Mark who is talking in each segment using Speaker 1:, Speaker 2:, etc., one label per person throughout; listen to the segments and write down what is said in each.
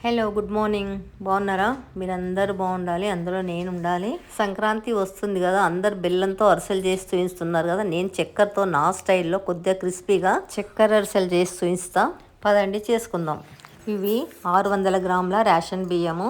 Speaker 1: Hello good morning. బాగున్నారా? మీరందరూ బాగుండాలి, అందులో నేను ఉండాలి. సంక్రాంతి వస్తుంది కదా, అందరు బెల్లంతో అరిసెలు చేసి చూపిస్తున్నారు కదా. నేను చక్కెరతో నా స్టైల్లో కొద్దిగా క్రిస్పీగా చక్కెర అరిసెలు చేసి చూపిస్తా. పదండి చేసుకుందాం. ఇవి 600 గ్రాముల రేషన్ బియ్యము.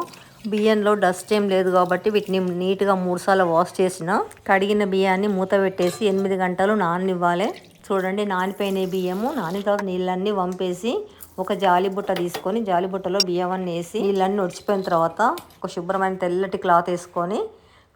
Speaker 1: బియ్యంలో డస్ట్ ఏం లేదు కాబట్టి వీటిని నీట్గా 3 సార్లు వాష్ చేసిన. కడిగిన బియ్యాన్ని మూత పెట్టేసి 8 గంటలు నాననివ్వాలి. చూడండి, నానిపోయిన బియ్యము నానిన తర్వాత నీళ్ళన్నీ వంపేసి ఒక జాలి బుట్ట తీసుకొని జాలి బుట్టలో బియ్యం అన్నీ వేసి నీళ్ళన్నీ ఒడిచిపోయిన తర్వాత ఒక శుభ్రమైన తెల్లటి క్లాత్ వేసుకొని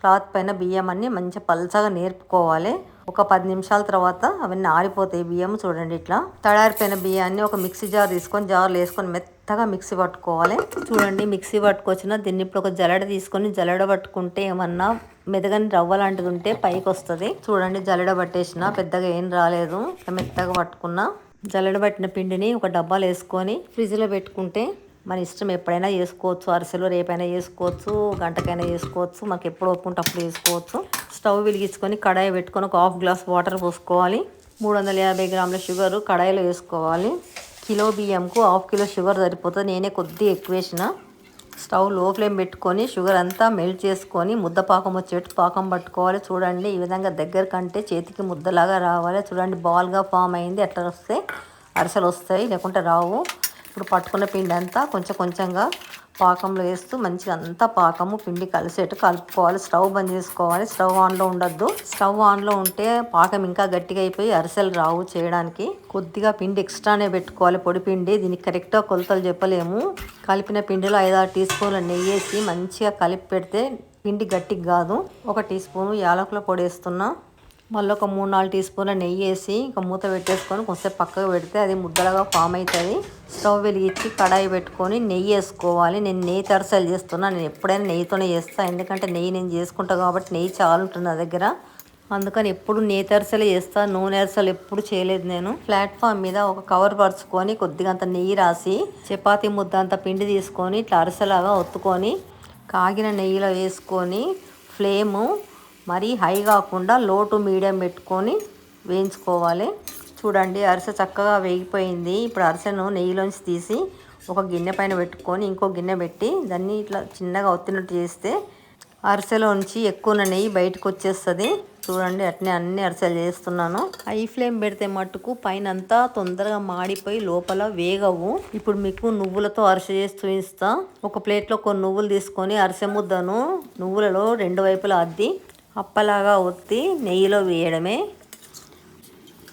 Speaker 1: క్లాత్ పైన బియ్యం అన్నీ మంచిగా పల్చగా నేర్పుకోవాలి. ఒక 10 నిమిషాల తర్వాత అవన్నీ ఆరిపోతాయి బియ్యం. చూడండి, ఇట్లా తడారిపోయిన బియ్యాన్ని ఒక మిక్సీ జార్ తీసుకొని జార్లో వేసుకొని మెత్తగా మిక్సీ పట్టుకోవాలి. చూడండి, మిక్సీ పట్టుకొచ్చిన దీన్ని ఇప్పుడు ఒక జల్లెడ తీసుకొని జల్లెడ పట్టుకుంటే ఏమన్నా మెదగని రవ్వ లాంటిది ఉంటే పైకి వస్తుంది. చూడండి, జల్లెడ పట్టేసిన పెద్దగా ఏం రాలేదు. మెత్తగా పట్టుకున్నా. జల్లెడ పట్టిన పిండిని ఒక డబ్బాలో వేసుకొని ఫ్రిడ్జ్లో పెట్టుకుంటే మన ఇష్టం, ఎప్పుడైనా చేసుకోవచ్చు. అరిసెలు రేపైనా చేసుకోవచ్చు, గంటకైనా చేసుకోవచ్చు. మాకు ఎప్పుడు ఒప్పుకుంటే అప్పుడు చేసుకోవచ్చు. స్టవ్ వెలిగించుకొని కడాయి పెట్టుకొని ఒక 1/2 గ్లాస్ వాటర్ పోసుకోవాలి. 350 గ్రాముల షుగర్ కడాయిలో వేసుకోవాలి. కిలో బియ్యంకు 1/2 కిలో షుగర్ సరిపోతుంది. నేనే కొద్దిగా ఎక్కువ వేసిన. స్టవ్ లో ఫ్లేమ్ పెట్టుకొని షుగర్ అంతా మెల్ట్ చేసుకొని ముద్ద పాకం వచ్చేట్టు పాకం పట్టుకోవాలి. చూడండి, ఈ విధంగా దగ్గర కంటే చేతికి ముద్దలాగా రావాలి. చూడండి, బాల్గా ఫామ్ అయింది. ఎట్లా వస్తే అరిసెలు వస్తాయి, లేకుంటే రావు. ఇప్పుడు పట్టుకున్న పిండి అంతా కొంచెం కొంచెంగా పాకంలో వేస్తూ మంచిగా అంతా పాకము పిండి కలిసేట్టు కలుపుకోవాలి. స్టవ్ బంద్ చేసుకోవాలి. స్టవ్ ఆన్లో ఉండొద్దు. స్టవ్ ఆన్లో ఉంటే పాకం ఇంకా గట్టిగా అయిపోయి అరిసెలు రావు చేయడానికి. కొద్దిగా పిండి ఎక్స్ట్రానే పెట్టుకోవాలి, పొడి పిండి. దీనికి కరెక్ట్గా కొలతలు చెప్పలేము. కలిపిన పిండిలో 5-6 టీ స్పూన్ల నెయ్యి వేసి మంచిగా కలిపి పెడితే పిండి గట్టిగా కాదు. 1 టీ స్పూను యాలకుల పొడి వేస్తున్నా. మళ్ళీ ఒక 3-4 టీ స్పూన్ల నెయ్యి వేసి ఇంకా మూత పెట్టేసుకొని కొంచెం పక్కకు పెడితే అది ముద్దలుగా ఫామ్ అవుతుంది. స్టవ్ వెలిగించి కడాయి పెట్టుకొని నెయ్యి వేసుకోవాలి. నేను నెయ్యి అరిసెలు చేస్తున్నాను. నేను ఎప్పుడైనా నెయ్యితోనే చేస్తాను, ఎందుకంటే నెయ్యి నేను చేసుకుంటాను కాబట్టి నెయ్యి చాలా ఉంటుంది నా దగ్గర. అందుకని ఎప్పుడు నెయ్యి అరిసెలు చేస్తాను, నూనె అరిసెలు ఎప్పుడు చేయలేదు నేను. ప్లాట్ఫామ్ మీద ఒక కవర్ పరుచుకొని కొద్దిగా అంత నెయ్యి రాసి చపాతీ ముద్ద అంత పిండి తీసుకొని ఇట్లా అరిసెలాగా ఒత్తుకొని కాగిన నెయ్యిలో వేసుకొని ఫ్లేము మరీ హై కాకుండా లో టు మీడియం పెట్టుకొని వేయించుకోవాలి. చూడండి, అరిసె చక్కగా వేగిపోయింది. ఇప్పుడు అరిసెను నెయ్యిలోంచి తీసి ఒక గిన్నె పైన పెట్టుకొని ఇంకో గిన్నె పెట్టి దాన్ని ఇట్లా చిన్నగా ఒత్తినట్టు చేస్తే అరిసెలోంచి ఎక్కువ నెయ్యి బయటకు వచ్చేస్తుంది. చూడండి, అట్నే అన్ని అరిసెలు చేస్తున్నాను. హై ఫ్లేమ్ పెడితే మట్టుకు పైన అంతా తొందరగా మాడిపోయి లోపల వేగవు. ఇప్పుడు మీకు నువ్వులతో అరిసె చేసి చూపిస్తా. ఒక ప్లేట్లో కొన్ని నువ్వులు తీసుకొని అరిసె ముద్దను నువ్వులలో 2 వైపులా అద్ది అప్పలాగా ఒత్తి నెయ్యిలో వేయడమే.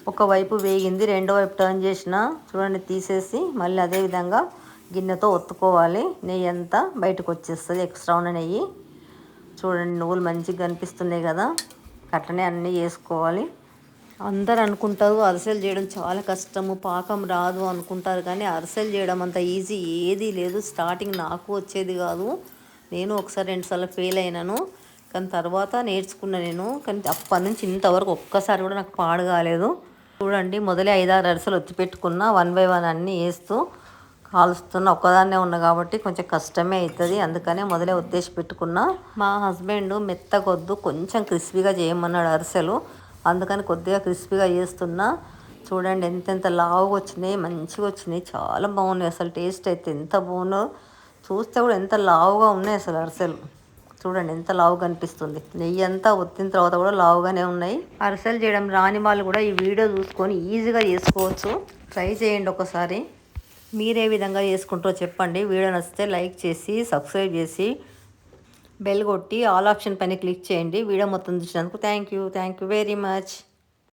Speaker 1: ఒకవైపు వేగింది, రెండో వైపు టర్న్ చేసిన. చూడండి, తీసేసి మళ్ళీ అదే విధంగా గిన్నెతో ఒత్తుకోవాలి. నెయ్యి అంతా బయటకు వచ్చేస్తుంది, ఎక్స్ట్రా ఉన్న నెయ్యి. చూడండి, నువ్వులు మంచిగా కనిపిస్తున్నాయి కదా. అట్లనే అన్నీ చేసుకోవాలి. అందరు అనుకుంటారు అరిసెలు చేయడం చాలా కష్టము, పాకం రాదు అనుకుంటారు. కానీ అరిసెలు చేయడం అంత ఈజీ ఏదీ లేదు. స్టార్టింగ్ నాకు వచ్చేది కాదు. నేను ఒకసారి 2 సార్లు ఫెయిల్ అయినాను. కానీ తర్వాత నేర్చుకున్నా నేను. కానీ అప్పటి నుంచి ఇంతవరకు ఒక్కసారి కూడా నాకు పాడు కాలేదు. చూడండి, మొదలే 5-6 అరిసెలు ఒత్తి పెట్టుకున్నా. 1 బై 1 అన్నీ వేస్తూ కాలుస్తున్నా. ఒక్కదాన్నే ఉన్నా కాబట్టి కొంచెం కష్టమే అవుతుంది. అందుకనే మొదలే ఒత్తేసి పెట్టుకున్నా. మా హస్బెండ్ మెత్తగొద్దు, కొంచెం క్రిస్పీగా చేయమన్నాడు అరిసెలు. అందుకని కొద్దిగా క్రిస్పీగా చేస్తున్నా. చూడండి, ఎంతెంత లావుగా వచ్చినాయి, మంచిగా వచ్చినాయి, చాలా బాగున్నాయి. అసలు టేస్ట్ అయితే ఎంత బాగుందో. చూస్తే కూడా ఎంత లావుగా ఉన్నాయి అసలు అరిసెలు. చూడండి, ఎంత లావుగా అనిపిస్తుంది. నెయ్యి అంతా ఒత్తిన తర్వాత కూడా లావుగానే ఉన్నాయి. అరిసెలు చేయడం రాని వాళ్ళు కూడా ఈ వీడియో చూసుకొని ఈజీగా చేసుకోవచ్చు. ట్రై చేయండి ఒకసారి. మీరే విధంగా చేసుకుంటారో చెప్పండి. వీడియో నచ్చితే లైక్ చేసి సబ్స్క్రైబ్ చేసి బెల్ కొట్టి ఆల్ ఆప్షన్ పైన క్లిక్ చేయండి. వీడియో మొత్తం చూసినందుకు థ్యాంక్ యూ వెరీ మచ్.